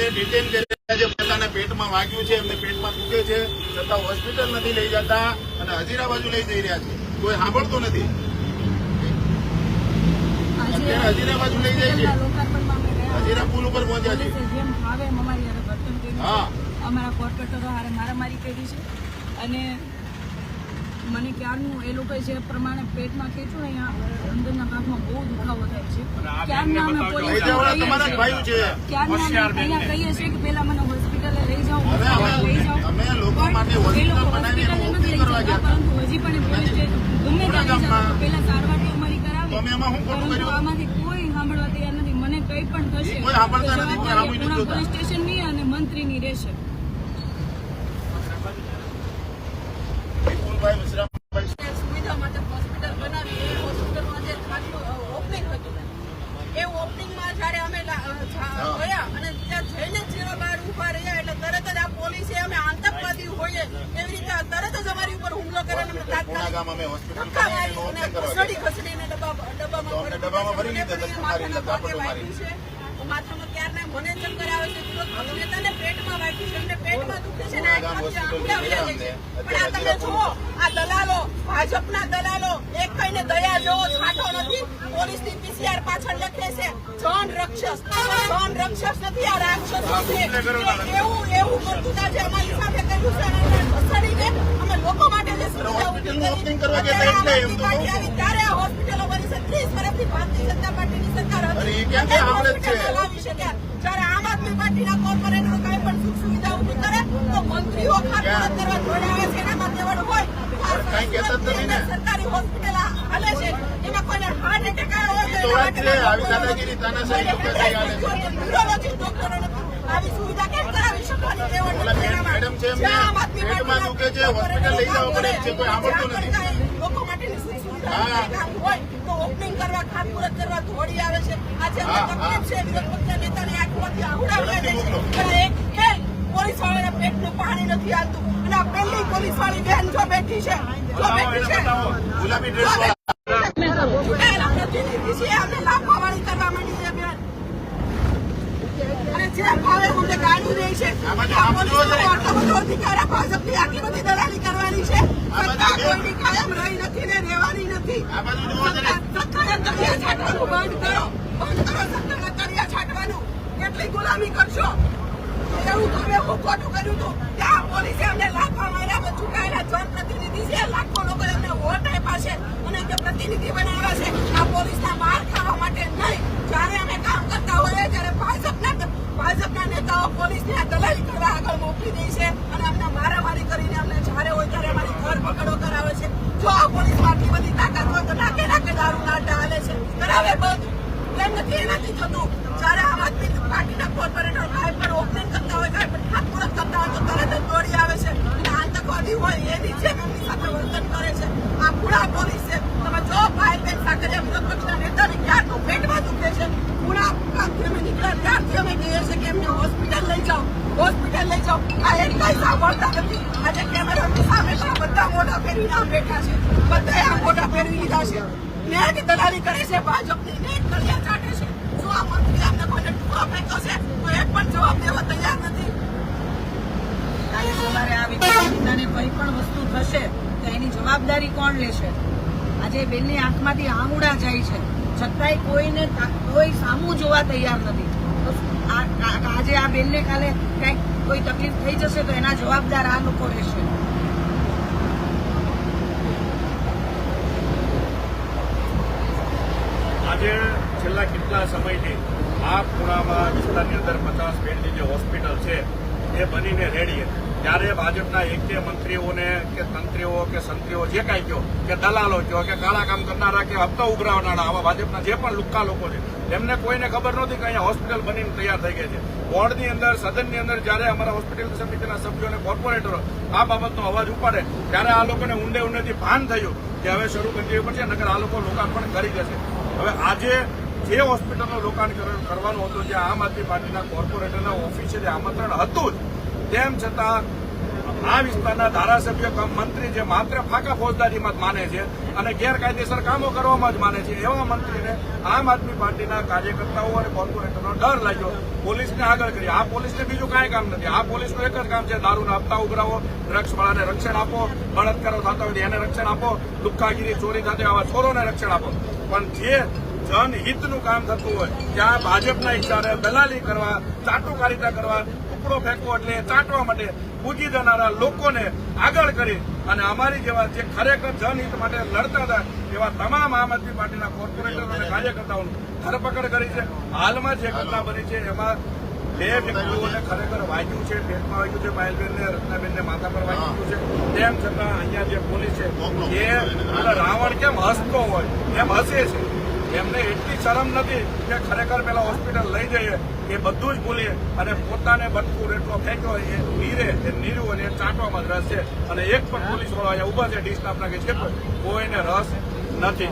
આજે ડિટેન કર્યા છે, પોતાના પેટમાં વાગ્યું છે, એમને પેટમાં દુખે છે, છતાં હોસ્પિટલ નથી લઈ જતા અને હજીરા બાજુ લઈ જઈ રહ્યા છે. કોઈ સાંભળતું નથી. હજીરા બાજુ લઈ જાય છે, હજીરા પુલ ઉપર પહોંચ્યા છે. હા, અમારા કોર્પોરેટરો હારે મારામારી કરી છે અને મને ક્યારનું એ લોકો જે પ્રમાણે પેટમાં ખેંચું ને અહીંયા અંદરના ભાગમાં બહુ દુખાવો થાય છે. ક્યારના અમે પોલીસ અહીંયા કહીએ છીએ કે પેલા મને હોસ્પિટલે લઈ જાઓ, અમે લોકો માટે હોસ્પિટલ બનાવીને ઓપનિંગ કરવા ગયા હતા. પરંતુ હજી પણ પોલીસ સ્ટેશન ગમે ત્યાં લઈ જાઓ પેલા સારવાર તો અમારી કરાવે, તો અમે એમાં શું ખોટું પરંતુ કર્યું? આમાંથી કોઈ સાંભળવા તૈયાર નથી. મને કંઈ પણ થશે કોઈ સાંભળતા નથી, કોઈ સાંભળી નથી જોતા. પોલીસ સ્ટેશનની અને મંત્રીની રહેશે. વિપુલભાઈ મિશ્રાભાઈ સુવિધા માટે હોસ્પિટલ બનાવી, એ હોસ્પિટલમાં જે ઓપનિંગ હતું એ ઓપનિંગમાં જયારે અમે ગયા અને ત્યાં જઈને જેવા બહાર ઉભા રહ્યા એટલે તરત જ આ પોલીસે અમે આતંકવાદી હોઈએ એવી રીતે તરત જ અમારી ઉપર હુમલો કરીને અમને તાત્કાલિક ખસડીને ડબ્બામાં ભરી લીધા. માથામાં ક્યારના મને ચક્કર આવે છે, નેતાને પેટમાં વાગ્યું છે, એમને પેટમાં દુખે છે ને પણ આ તમે જુઓ, આ દલાલો, ભાજપના દલાલો એક કઈને દયા જેવો છાંટો નથી. પોલીસની પીસીઆર પાછળ લખે છે જન રક્ષસ, જન રક્ષસ નથી, આ રાક્ષસ છે. એવું કરતું જે અમારી સાથે કર્યું છે ખસડીને અમે લોકો માટે જે સુવિધા ઉભી કરી ત્યારે આ હોસ્પિટલો બની છે. 30 વર્ષથી ભારતીય જનતા પાર્ટીની સરકાર હતી, જયારે આમ આદમી પાર્ટીના કોર્પોરેટરો કઈ પણ સુખ સુવિધા ઉભી કરે તો મંત્રીઓ ખાતમુહૂર્ત કરવા જોડાવે છે. એનામાં તેવડ હોય સરકારી હોસ્પિટલ હાલે છે, એમાં કોઈને હાર્ટ એટેક આવ્યો હોય આવી સુવિધા કેમ કરાવી શકવાની તેવડ લોકો માટેની સુખ સુવિધા હોય તો ઓપનિંગ કરવા, ખાતમુહૂર્ત કરવા દોડી આવે છે. આજે તકલીફ છે, વિરોધ પક્ષના નેતાને આંખમાંથી આહુડા છે. પોલીસ વાળાના પેટનું પાણી નથી આવતું અને આ પહેલી પોલીસ વાળી બેન જો બેઠી છે, ગુલાબી ડ્રેસ અમને લાફા વાળી કરવા માંડી છે બેન. અને જે ભાવે અમને ગાડી રહી છે, આટલો બધો અધિકાર ભાજપની આટલી બધી દલાલી કરવાની છે, સત્તા કોઈની કાયમ રહી નથી ને રહેવાની નથી. સત્તાના તળિયા છાંટવાનું બંધ કરો, સત્તાના તળિયા છાંટવાનું. કેટલી ગુલામી કરશો? એવું તમે હું ખોટું કર્યું હતું ત્યાં પોલીસે અમને લાફા માર્યા. ચૂંટાયેલા જનપ્રતિનિધિ છે, લાખો લોકો એમને વોટ આપ્યા છે અને તે પ્રતિનિધિ બનાવ્યા છે આ પોલીસના માર ખાવા માટે નહીં. જયારે અમે કામ કરતા હોઈએ ત્યારે ભાજપના નેતાઓ પોલીસને આ દલાલી કરવા આગળ મોકલી દે છે અને અમને મારામારી કરીને અમને જયારે હોય ત્યારે અમારી ધરપકડો કરાવે છે. જો આ પોલીસમાં આટલી બધી તાકાત હોય તો નાકે દારૂ નાટા હાલે છે, કરાવે બંધ. એમ નથી, એ નથી થતું. જયારે આમ આદમી પાર્ટીના કોર્પોરેટર કાંઈ પણ ઓપનિંગ કરતા હોય, કાંઈ પણ ખાતમુહૂર્ત કરતા હોય તો તરત જ દોડી આવે છે અને આતંકવાદી હોય એની જેમ એમની સાથે વર્તન કરે છે. આ પૂરા પોલીસ છે. તમે જો ભાઈ બેન સાકરિયા વિરોધ પક્ષના નેતાને ક્યારનું પેટમાં દુખે છે, પૂરા કામથી અમે નીકળ્યા ત્યારથી અમે કહીએ છીએ કે એમને હોસ્પિટલ લઈ જાઓ, હોસ્પિટલ લઈ જાઓ. આ એક કઈ સાંભળતા નથી. આજે કેમેરાની સામે બધા મોઢા ફેરવીને આમ બેઠા છે, બધા આ મોઢા ફેરવી લીધા છે. નેટ દલાલી કરે છે ભાજપની, નેટ તળિયા ચાટે છે. જો આ મંત્રી અમને કોઈને ટુકડો ફેંક્યો છે તો એક પણ જવાબ દેવા તૈયાર નથી. સવારે આ વિદ્યાર્થીને કોઈ પણ વસ્તુ થશે તો એની જવાબદારી કોણ લેશે? આજે બેનની આંખમાંથી આંગુડા જાય છે, છતાંય કોઈને કોઈ સામું જોવા તૈયાર નથી. આજે આ બેનને કાલે કઈક કોઈ તકલીફ થઈ જશે તો એના જવાબદાર આ લોકો રહેશે. આજે છેલ્લા કેટલા સમયથી આ ખૂણામાં વિસ્તારની અંદર 50 બેડની જે હોસ્પિટલ છે એ બનીને રેડી. ત્યારે ભાજપના એક કે મંત્રીઓને કે તંત્રીઓ કે સંત્રીઓ જે કાંઈ કહો કે દલાલો કહો કે કાળા કામ કરનારા કે હપ્તા ઉઘરાવનારા આવા ભાજપના જે પણ લુક્કા લોકો છે એમને કોઈને ખબર નહોતી કે અહીંયા હોસ્પિટલ બનીને તૈયાર થઈ ગઈ છે. બોર્ડની અંદર, સદનની અંદર જયારે અમારા હોસ્પિટલ સમિતિના સભ્યો અને કોર્પોરેટરો આ બાબતનો અવાજ ઉપાડે ત્યારે આ લોકોને ઊંડેથી ભાન થયું કે હવે શરૂ કરી દેવી પડશે, નકર આ લોકો લોકાર્પણ કરી દેશે. હવે આજે જે હોસ્પિટલનું લોકાર્પણ કરવાનું હતું, જે આમ આદમી પાર્ટીના કોર્પોરેટરના ઓફિસે જે આમંત્રણ હતું જ, તેમ છતાં આ વિસ્તારના ધારાસભ્ય કમ મંત્રી જે માત્ર ફાકા ફોજદારીમાં જ માને છે અને ગેરકાયદેસર કામો કરવામાં જ માને છે એવા મંત્રીને આમ આદમી પાર્ટીના કાર્યકર્તાઓ અને કોર્પોરેટરનો ડર લાગ્યો પોલીસને આગળ કરી. આ પોલીસને બીજું કાંઈ કામ નથી. આ પોલીસનું એક જ કામ છે દારૂના હપ્તા ઉઘરાવો, ડ્રગ્સવાળાને રક્ષણ આપો, બળાત્કારો થતા હોય એને રક્ષણ આપો, લુખ્ખાગીરી ચોરી થતી આવા ચોરોને રક્ષણ આપો. પણ જે જનહિતનું કામ થતું હોય ત્યાં ભાજપના ઈશારે દલાલી કરવા, ચાટુકારિતા કરવા, ટુકડો ફેંકવો એટલે ચાટવા માટે પૂજી જનારા લોકોને આગળ કરી અને અમારી જેવા જે ખરેખર જનહિત માટે લડતા હતા એવા તમામ આમ આદમી પાર્ટીના કોર્પોરેટરો અને કાર્યકર્તાઓની ધરપકડ કરી છે. હાલમાં જે ઘટના બની છે એમાં 2 વ્યક્તિઓને ખરેખર વાગ્યું છે, પેટમાં વાગ્યું છે, પાયલબેનને, રત્નાબેનને માથા પર વાગ્યું છે. તેમ છતાં અહીંયા જે પોલીસ છે એ રાવણ કેમ હસતો હોય એમ હસે છે. એમને એટલી શરમ નથી કે ખરેખર પેલા હોસ્પિટલ લઈ જઈએ એ બધું જ ભૂલીએ અને પોતાને બટકું રેટલો ફેંક્યો એ નીરે એ નીર્યું અને એ ચાટવામાં જ રસ છે. અને એક પણ પોલીસ વાળા અહીંયા ઉભા છે ડી સ્ટાફના કે છે કોઈને રસ નથી.